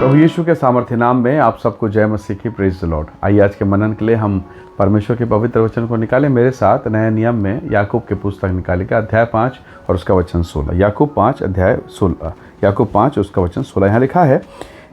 प्रभु यीशु के सामर्थ्य नाम में आप सबको जय मसीह की, प्रेज द लॉर्ड। आइए आज के मनन के लिए हम परमेश्वर के पवित्र वचन को निकालें। मेरे साथ नए नियम में याकूब की पुस्तक निकालेगा, अध्याय 5 और उसका वचन 16। याकूब 5 अध्याय 16, याकूब 5 उसका वचन 16। यहाँ लिखा है,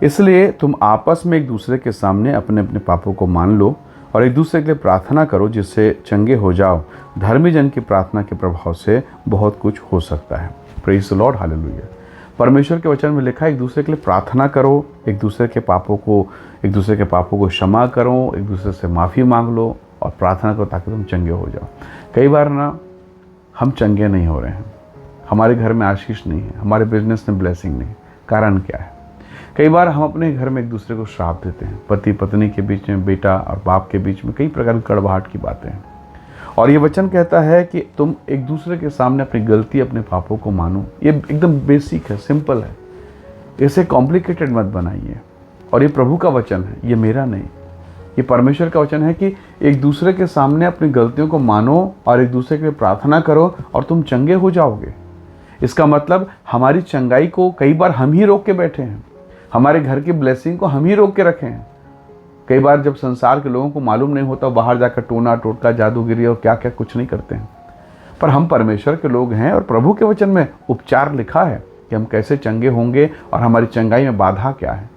इसलिए तुम आपस में एक दूसरे के सामने अपने अपने पापों को मान लो और एक दूसरे के लिए प्रार्थना करो, जिससे चंगे हो जाओ। धर्मी जन की प्रार्थना के प्रभाव से बहुत कुछ हो सकता है। Praise the Lord, hallelujah. परमेश्वर के वचन में लिखा है, एक दूसरे के लिए प्रार्थना करो, एक दूसरे के पापों को क्षमा करो, एक दूसरे से माफ़ी मांग लो और प्रार्थना करो ताकि तुम चंगे हो जाओ। कई बार ना हम चंगे नहीं हो रहे हैं, हमारे घर में आशीष नहीं है, हमारे बिजनेस में ब्लेसिंग नहीं है। कारण क्या है? कई बार हम अपने घर में एक दूसरे को श्राप देते हैं। पति पत्नी के बीच में, बेटा और बाप के बीच में कई प्रकार की कड़वाहट की बातें हैं। और ये वचन कहता है कि तुम एक दूसरे के सामने अपनी गलती, अपने पापों को मानो। ये एकदम बेसिक है, सिंपल है, इसे कॉम्प्लिकेटेड मत बनाइए। और ये प्रभु का वचन है, ये मेरा नहीं, ये परमेश्वर का वचन है कि एक दूसरे के सामने अपनी गलतियों को मानो और एक दूसरे के लिए प्रार्थना करो और तुम चंगे हो जाओगे। इसका मतलब हमारी चंगाई को कई बार हम ही रोक के बैठे हैं, हमारे घर की ब्लेसिंग को हम ही रोक के रखे हैं। कई बार जब संसार के लोगों को मालूम नहीं होता, बाहर जाकर टोना टोटका, जादूगिरी और क्या क्या कुछ नहीं करते हैं। पर हम परमेश्वर के लोग हैं और प्रभु के वचन में उपचार लिखा है कि हम कैसे चंगे होंगे और हमारी चंगाई में बाधा क्या है,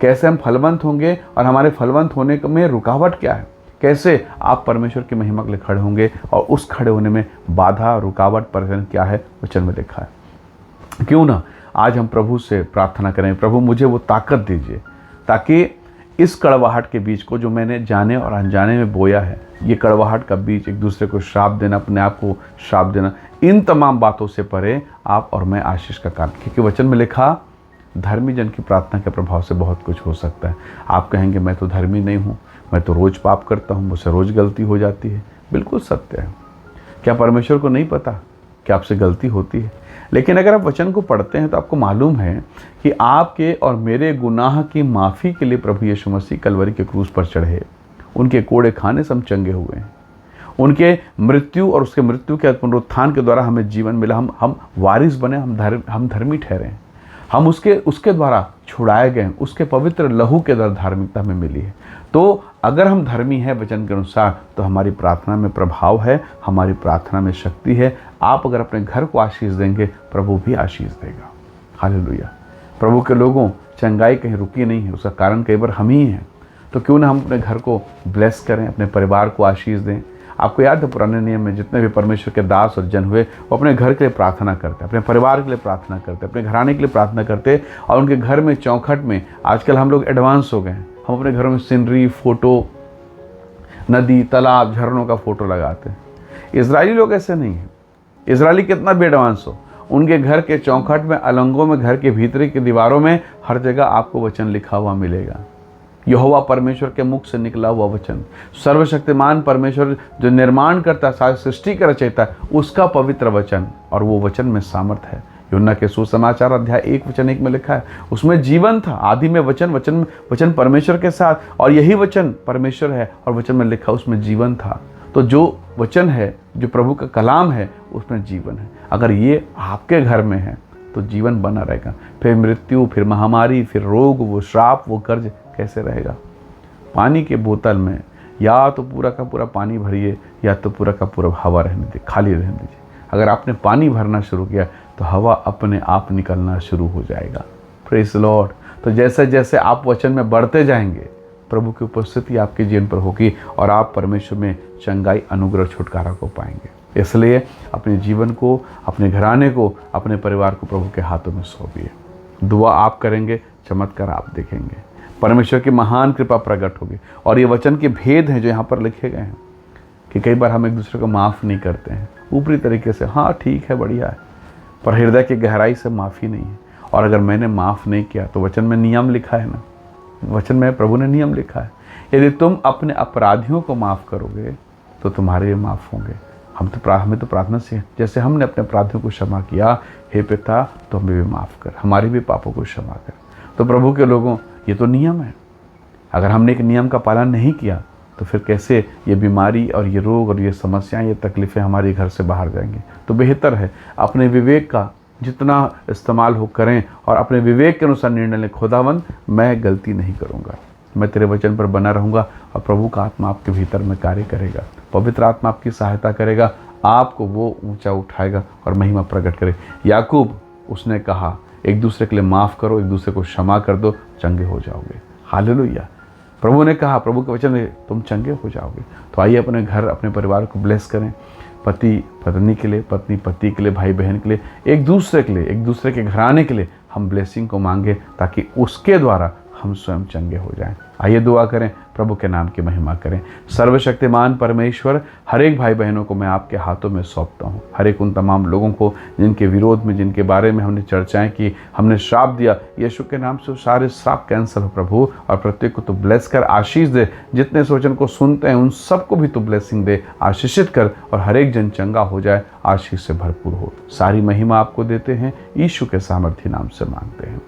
कैसे हम फलवंत होंगे और हमारे फलवंत होने में रुकावट क्या है, कैसे आप परमेश्वर की महिमा के लिए खड़े होंगे और उस खड़े होने में बाधा, रुकावट, परेशानी क्या है, वचन में लिखा है। क्यों ना आज हम प्रभु से प्रार्थना करें, प्रभु मुझे वो ताकत दीजिए ताकि इस कड़वाहट के बीज को जो मैंने जाने और अनजाने में बोया है, ये कड़वाहट का बीज, एक दूसरे को श्राप देना, अपने आप को श्राप देना, इन तमाम बातों से परे आप और मैं आशीष का कारण। क्योंकि वचन में लिखा, धर्मी जन की प्रार्थना के प्रभाव से बहुत कुछ हो सकता है। आप कहेंगे मैं तो धर्मी नहीं हूँ, मैं तो रोज़ पाप करता हूँ, मुझसे रोज़ गलती हो जाती है। बिल्कुल सत्य है। क्या परमेश्वर को नहीं पता कि आपसे गलती होती है? लेकिन अगर आप वचन को पढ़ते हैं तो आपको मालूम है कि आपके और मेरे गुनाह की माफ़ी के लिए प्रभु यीशु मसीह कलवरी के क्रूस पर चढ़े। उनके कोड़े खाने से हम चंगे हुए हैं। उनके मृत्यु और उसके मृत्यु के पुनरुत्थान के द्वारा हमें जीवन मिला। हम वारिस बने, हम धर्मी ठहरे हैं। हम उसके द्वारा छुड़ाए गए, उसके पवित्र लहू के द्वारा धार्मिकता हमें मिली है। तो अगर हम धर्मी हैं वचन के अनुसार, तो हमारी प्रार्थना में प्रभाव है, हमारी प्रार्थना में शक्ति है। आप अगर अपने घर को आशीष देंगे, प्रभु भी आशीष देगा। हालेलुया। प्रभु के लोगों, चंगाई कहीं रुकी नहीं है, उसका कारण कई बार हम ही हैं। तो क्यों ना हम अपने घर को ब्लेस करें, अपने परिवार को आशीष दें। आपको याद है पुराने नियम में जितने भी परमेश्वर के दास और जन हुए, वो अपने घर के लिए प्रार्थना करते, अपने परिवार के लिए प्रार्थना करते, अपने घराने के लिए प्रार्थना करते। और उनके घर में चौखट में, आजकल हम लोग एडवांस हो गए हैं, हम अपने घरों में सीनरी, फोटो, नदी, तालाब, झरनों का फोटो लगाते हैं। इजरायली लोग ऐसे नहीं हैं। इजरायली कितना भी एडवांस हो, उनके घर के चौखट में, अलंगों में, घर के भीतरी की दीवारों में हर जगह आपको वचन लिखा हुआ मिलेगा। यहोवा परमेश्वर के मुख से निकला हुआ वचन, सर्वशक्तिमान परमेश्वर जो निर्माण करता है, सारी सृष्टि का रचयिता है, उसका पवित्र वचन, और वो वचन में सामर्थ है। यूहन्ना के सुसमाचार अध्याय 1:1 में लिखा है, उसमें जीवन था, आदि में वचन परमेश्वर के साथ, और यही वचन परमेश्वर है। और वचन में लिखा उसमें जीवन था। तो जो वचन है, जो प्रभु का कलाम है, उसमें जीवन है। अगर ये आपके घर में है तो जीवन बना रहेगा। फिर मृत्यु, फिर महामारी, फिर रोग, वो श्राप, वो कर्ज कैसे रहेगा? पानी के बोतल में या तो पूरा का पूरा पानी भरिए, या तो पूरा का पूरा हवा रहने दीजिए, खाली रहने दीजिए। अगर आपने पानी भरना शुरू किया तो हवा अपने आप निकलना शुरू हो जाएगा। Praise the Lord. तो जैसे जैसे आप वचन में बढ़ते जाएंगे, प्रभु की उपस्थिति आपके जीवन पर होगी और आप परमेश्वर में चंगाई, अनुग्रह, छुटकारा को पाएंगे। इसलिए अपने जीवन को, अपने घराने को, अपने परिवार को प्रभु के हाथों में सौंपिए। दुआ आप करेंगे, चमत्कार आप देखेंगे, परमेश्वर की महान कृपा प्रकट होगी। और ये वचन के भेद हैं जो यहाँ पर लिखे गए हैं कि कई बार हम एक दूसरे को माफ़ नहीं करते हैं, ऊपरी तरीके से, हाँ ठीक है, बढ़िया है, पर हृदय की गहराई से माफ़ी नहीं है। और अगर मैंने माफ़ नहीं किया तो वचन में नियम लिखा है ना, वचन में प्रभु ने नियम लिखा है, यदि तुम अपने अपराधियों को माफ़ करोगे तो तुम्हारे ये माफ़ होंगे। हमें तो प्रार्थना से, जैसे हमने अपने अपराधियों को क्षमा किया, हे पिता तो हमें भी माफ़ कर, हमारे भी पापों को क्षमा कर। तो प्रभु के लोगों, ये तो नियम है। अगर हमने एक नियम का पालन नहीं किया तो फिर कैसे ये बीमारी और ये रोग और ये समस्याएं, ये तकलीफ़ें हमारे घर से बाहर जाएंगी? तो बेहतर है अपने विवेक का जितना इस्तेमाल हो करें और अपने विवेक के अनुसार निर्णय लें। खुदावन मैं गलती नहीं करूँगा, मैं तेरे वचन पर बना रहूँगा और प्रभु का आत्मा आपके भीतर में कार्य करेगा। पवित्र आत्मा आपकी सहायता करेगा, आपको वो ऊंचा उठाएगा और महिमा प्रकट करे। याकूब उसने कहा एक दूसरे के लिए माफ़ करो, एक दूसरे को क्षमा कर दो, चंगे हो जाओगे। हालेलुया। प्रभु ने कहा, प्रभु के वचन में तुम चंगे हो जाओगे। तो आइए अपने घर अपने परिवार को ब्लेस करें। पति पत्नी के लिए, पत्नी पति के लिए, भाई बहन के लिए, एक दूसरे के लिए, एक दूसरे के घराने के लिए हम ब्लेसिंग को मांगे ताकि उसके द्वारा हम स्वयं चंगे हो जाएं। आइए दुआ करें, प्रभु के नाम की महिमा करें। सर्वशक्तिमान परमेश्वर, हर एक भाई बहनों को मैं आपके हाथों में सौंपता हूँ। हर एक उन तमाम लोगों को जिनके विरोध में, जिनके बारे में हमने चर्चाएं की, हमने श्राप दिया, यीशु के नाम से सारे श्राप कैंसिल हो प्रभु। और प्रत्येक को तो ब्लेस कर, आशीष दे। जितने इस वचन को सुनते हैं उन सबको भी तो ब्लेसिंग दे, आशीषित कर और हर एक जन चंगा हो जाए, आशीष से भरपूर हो। सारी महिमा आपको देते हैं, यीशु के सामर्थी नाम से मांगते हैं,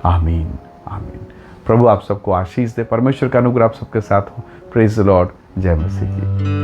आमीन आमीन। प्रभु आप सबको आशीष दे। परमेश्वर का अनुग्रह आप सबके साथ हो। Praise the Lord. जय मसीह की।